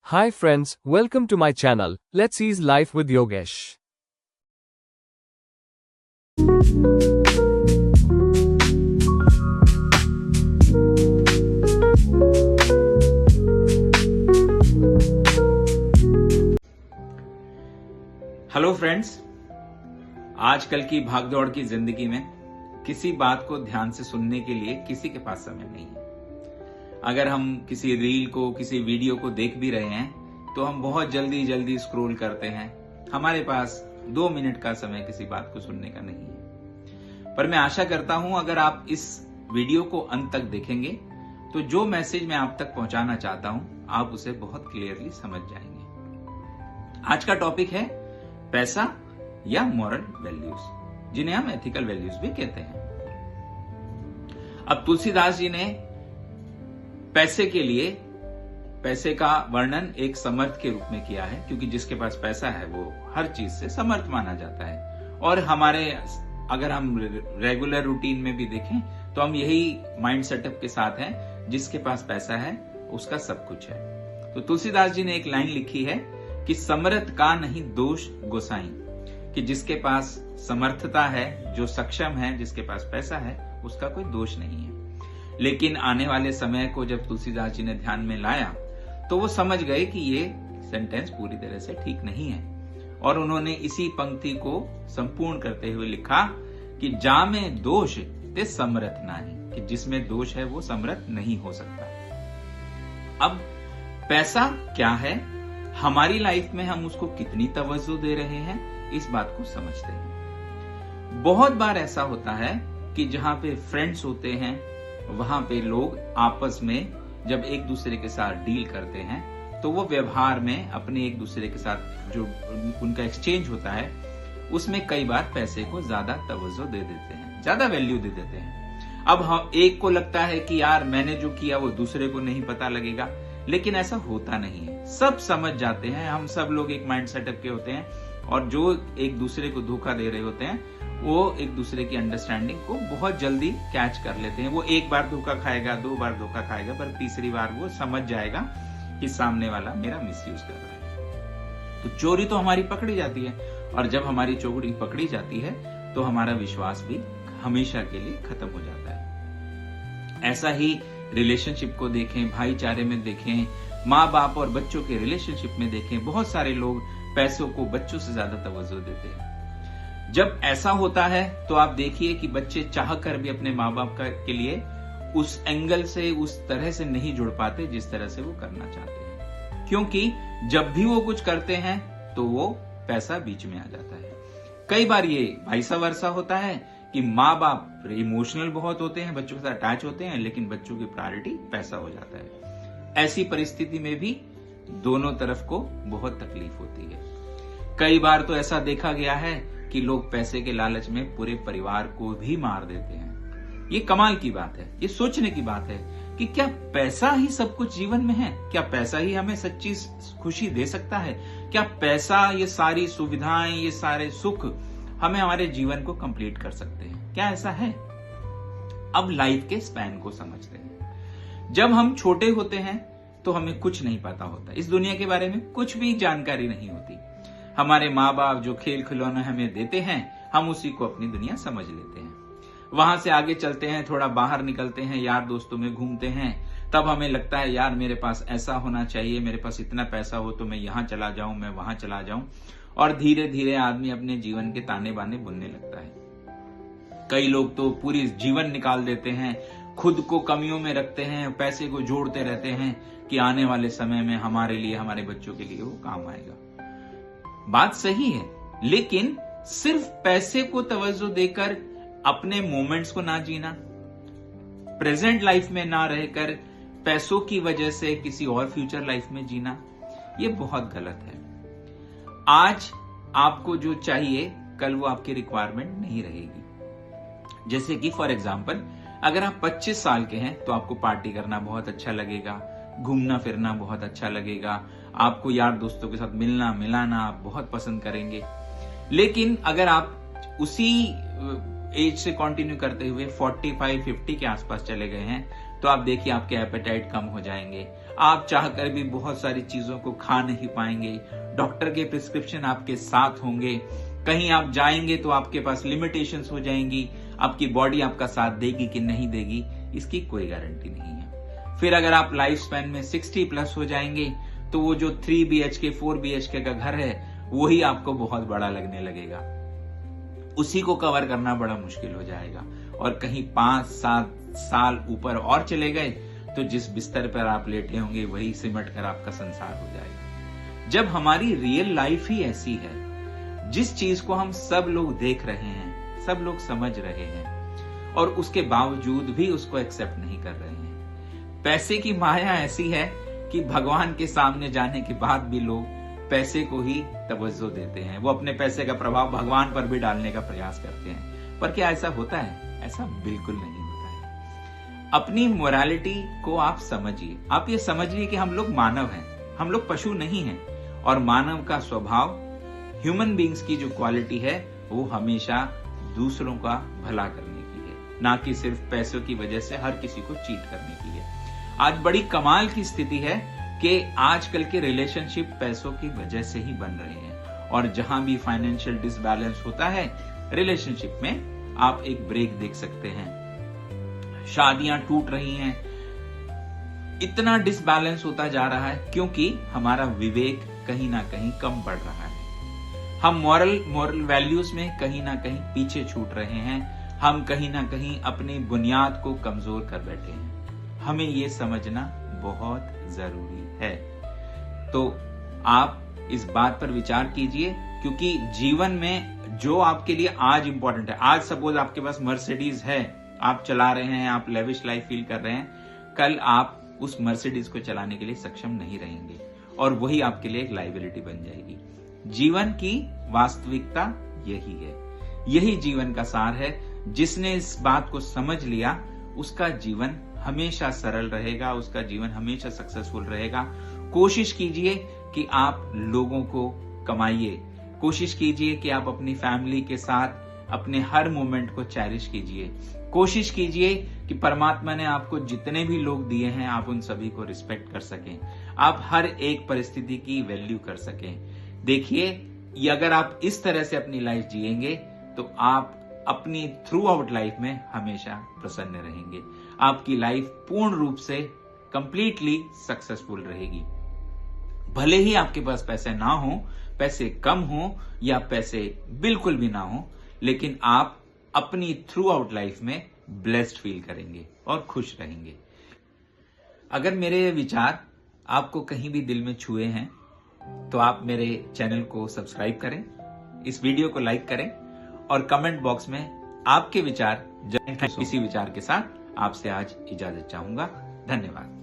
Hi friends, welcome to my channel. Let's ease life with Yogesh. Hello friends, आजकल की भागदौड़ की जिंदगी में किसी बात को ध्यान से सुनने के लिए किसी के पास समय नहीं है। अगर हम किसी रील को, किसी वीडियो को देख भी रहे हैं तो हम बहुत जल्दी स्क्रॉल करते हैं। हमारे पास 2 मिनट का समय किसी बात को सुनने का नहीं है। पर मैं आशा करता हूं अगर आप इस वीडियो को अंत तक देखेंगे तो जो मैसेज मैं आप तक पहुंचाना चाहता हूं आप उसे बहुत क्लियरली समझ जाएंगे। आज का टॉपिक है पैसा या मॉरल वैल्यूज, जिन्हें हम एथिकल वैल्यूज भी कहते हैं। अब तुलसीदास जी ने पैसे के लिए पैसे का वर्णन एक समर्थ के रूप में किया है, क्योंकि जिसके पास पैसा है वो हर चीज से समर्थ माना जाता है। और हमारे अगर हम रेगुलर रूटीन में भी देखें तो हम यही माइंड सेटअप के साथ हैं, जिसके पास पैसा है उसका सब कुछ है। तो तुलसीदास जी ने एक लाइन लिखी है कि समर्थ का नहीं दोष गोसाई, कि जिसके पास समर्थता है, जो सक्षम है, जिसके पास पैसा है, उसका कोई दोष नहीं है। लेकिन आने वाले समय को जब तुलसीदास जी ने ध्यान में लाया तो वो समझ गए कि ये सेंटेंस पूरी तरह से ठीक नहीं है, और उन्होंने इसी पंक्ति को संपूर्ण करते हुए लिखा कि जा में दोष ते समर्थ नाही, कि जिसमें दोष है वो समर्थ नहीं हो सकता। अब पैसा क्या है, हमारी लाइफ में हम उसको कितनी तवज्जो दे रहे हैं, इस बात को समझते हैं। बहुत बार ऐसा होता है कि जहां पे फ्रेंड्स होते हैं वहां पे लोग आपस में जब एक दूसरे के साथ डील करते हैं तो वो व्यवहार में अपने एक दूसरे के साथ जो उनका एक्सचेंज होता है उसमें कई बार पैसे को ज्यादा तवज्जो दे देते हैं, ज्यादा वैल्यू दे देते हैं। अब हम एक को लगता है कि यार मैंने जो किया वो दूसरे को नहीं पता लगेगा, लेकिन ऐसा होता नहीं है। सब समझ जाते हैं, हम सब लोग एक माइंड सेटअप के होते हैं, और जो एक दूसरे को धोखा दे रहे होते हैं वो एक दूसरे की अंडरस्टैंडिंग को बहुत जल्दी कैच कर लेते हैं। वो एक बार धोखा खाएगा, 2 बार धोखा खाएगा, पर तीसरी बार वो समझ जाएगा कि सामने वाला मेरा मिसयूज कर रहा है। तो चोरी तो हमारी पकड़ी जाती है, और जब हमारी चोरी पकड़ी जाती है तो हमारा विश्वास भी हमेशा के लिए खत्म हो जाता है। ऐसा ही रिलेशनशिप को देखें, भाईचारे में देखें, माँ बाप और बच्चों के रिलेशनशिप में देखें, बहुत सारे लोग पैसों को बच्चों से ज्यादा तवज्जो देते हैं। जब ऐसा होता है तो आप देखिए कि बच्चे चाह कर भी अपने माँ बाप के लिए उस एंगल से, उस तरह से नहीं जुड़ पाते जिस तरह से वो करना चाहते हैं, क्योंकि जब भी वो कुछ करते हैं तो वो पैसा बीच में आ जाता है। कई बार ये वाइसा वर्सा होता है कि माँ बाप इमोशनल बहुत होते हैं, बच्चों के साथ अटैच होते हैं, लेकिन बच्चों की प्रायोरिटी पैसा हो जाता है। ऐसी परिस्थिति में भी दोनों तरफ को बहुत तकलीफ होती है। कई बार तो ऐसा देखा गया है कि लोग पैसे के लालच में पूरे परिवार को भी मार देते हैं। ये कमाल की बात है, ये सोचने की बात है कि क्या पैसा ही सब कुछ जीवन में है? क्या पैसा ही हमें सच्ची खुशी दे सकता है? क्या पैसा, ये सारी सुविधाएं, ये सारे सुख हमें हमारे जीवन को कंप्लीट कर सकते हैं? क्या ऐसा है? अब लाइफ के स्पैन को समझते हैं। जब हम छोटे होते हैं तो हमें कुछ नहीं पता होता, इस दुनिया के बारे में कुछ भी जानकारी नहीं होती। हमारे माँ बाप जो खेल खिलौने हमें देते हैं हम उसी को अपनी दुनिया समझ लेते हैं। वहां से आगे चलते हैं, थोड़ा बाहर निकलते हैं, यार दोस्तों में घूमते हैं, तब हमें लगता है यार मेरे पास ऐसा होना चाहिए, मेरे पास इतना पैसा हो तो मैं यहाँ चला जाऊं, मैं वहां चला जाऊं, और धीरे धीरे आदमी अपने जीवन के ताने बाने बुनने लगता है। कई लोग तो पूरी जीवन निकाल देते हैं, खुद को कमियों में रखते हैं, पैसे को जोड़ते रहते हैं कि आने वाले समय में हमारे लिए, हमारे बच्चों के लिए वो काम आएगा। बात सही है, लेकिन सिर्फ पैसे को तवज्जो देकर अपने मोमेंट्स को ना जीना, प्रेजेंट लाइफ में ना रहकर पैसों की वजह से किसी और फ्यूचर लाइफ में जीना, ये बहुत गलत है। आज आपको जो चाहिए कल वो आपकी रिक्वायरमेंट नहीं रहेगी। जैसे कि फॉर एग्जांपल अगर आप 25 साल के हैं तो आपको पार्टी करना बहुत अच्छा लगेगा, घूमना फिरना बहुत अच्छा लगेगा, आपको यार दोस्तों के साथ मिलना मिलाना आप बहुत पसंद करेंगे। लेकिन अगर आप उसी एज से कंटिन्यू करते हुए 45-50 के आसपास चले गए हैं तो आप देखिए आपके एपेटाइट कम हो जाएंगे, आप चाहकर भी बहुत सारी चीजों को खा नहीं पाएंगे। डॉक्टर के प्रिस्क्रिप्शन आपके साथ होंगे। कहीं आप जाएंगे तो आपके पास लिमिटेशंस हो जाएंगी। आपकी बॉडी आपका साथ देगी कि नहीं देगी, इसकी कोई गारंटी नहीं है। फिर अगर आप लाइफ स्पैन में 60 प्लस हो जाएंगे तो वो जो 3 BHK 4 BHK का घर है वही आपको बहुत बड़ा लगने लगेगा। उसी को कवर करना बड़ा मुश्किल हो जाएगा। और कहीं 5-7 साल ऊपर और चले गए तो जिस बिस्तर पर आप लेटे होंगे वही सिमट कर आपका संसार हो जाएगा। जब हमारी रियल लाइफ ही ऐसी है, जिस चीज को हम सब लोग देख रहे हैं, सब लोग समझ रहे हैं और उसके बावजूद भी उसको एक्सेप्ट नहीं कर रहे हैं। पैसे की माया ऐसी है कि भगवान के सामने जाने के बाद भी लोग पैसे को ही तवज्जो देते हैं। वो अपने पैसे का प्रभाव भगवान पर भी डालने का प्रयास करते हैं। पर क्या ऐसा होता है? ऐसा बिल्कुल नहीं होता है। अपनी मोरालिटी को आप समझिए। आप ये समझिए कि हम लोग मानव हैं, हम लोग पशु नहीं हैं। और मानव का स्वभाव, ह्यूमन बीइंग्स की जो क्वालिटी है वो हमेशा दूसरों का भला करने की है, ना कि सिर्फ पैसों की वजह से हर किसी को चीट करने की है। आज बड़ी कमाल की स्थिति है कि आजकल के रिलेशनशिप पैसों की वजह से ही बन रहे हैं। और जहां भी फाइनेंशियल डिसबैलेंस होता है रिलेशनशिप में, आप एक ब्रेक देख सकते हैं। शादियां टूट रही हैं, इतना डिसबैलेंस होता जा रहा है क्योंकि हमारा विवेक कहीं ना कहीं कम पड़ रहा है। हम मॉरल वैल्यूज में कहीं ना कहीं पीछे छूट रहे हैं। हम कहीं ना कहीं अपनी बुनियाद को कमजोर कर बैठे हैं। हमें ये समझना बहुत जरूरी है। तो आप इस बात पर विचार कीजिए, क्योंकि जीवन में जो आपके लिए आज इंपॉर्टेंट है, आज सपोज आपके पास मर्सिडीज है, आप चला रहे हैं, आप लेविश लाइफ फील कर रहे हैं, कल आप उस मर्सिडीज को चलाने के लिए सक्षम नहीं रहेंगे और वही आपके लिए एक लायबिलिटी बन जाएगी। जीवन की वास्तविकता यही है, यही जीवन का सार है। जिसने इस बात को समझ लिया उसका जीवन हमेशा सरल रहेगा, उसका जीवन हमेशा सक्सेसफुल रहेगा। कोशिश कीजिए कि आप लोगों को कमाइए, कोशिश कीजिए कि आप अपनी फैमिली के साथ अपने हर मोमेंट को चेरिश कीजिए। कोशिश कीजिए कि परमात्मा ने आपको जितने भी लोग दिए हैं आप उन सभी को रिस्पेक्ट कर सकें, आप हर एक परिस्थिति की वैल्यू कर सकें। देखिए, ये अगर आप इस तरह से अपनी लाइफ जिएंगे तो आप अपनी थ्रू आउट लाइफ में हमेशा प्रसन्न रहेंगे। आपकी लाइफ पूर्ण रूप से कंप्लीटली सक्सेसफुल रहेगी। भले ही आपके पास पैसे ना हो, पैसे कम हो या पैसे बिल्कुल भी ना हो, लेकिन आप अपनी थ्रू आउट लाइफ में ब्लेस्ड फील करेंगे और खुश रहेंगे। अगर मेरे विचार आपको कहीं भी दिल में छुए हैं तो आप मेरे चैनल को सब्सक्राइब करें, इस वीडियो को लाइक करें और कमेंट बॉक्स में आपके विचार, इसी विचार के साथ आपसे आज इजाजत चाहूंगा। धन्यवाद।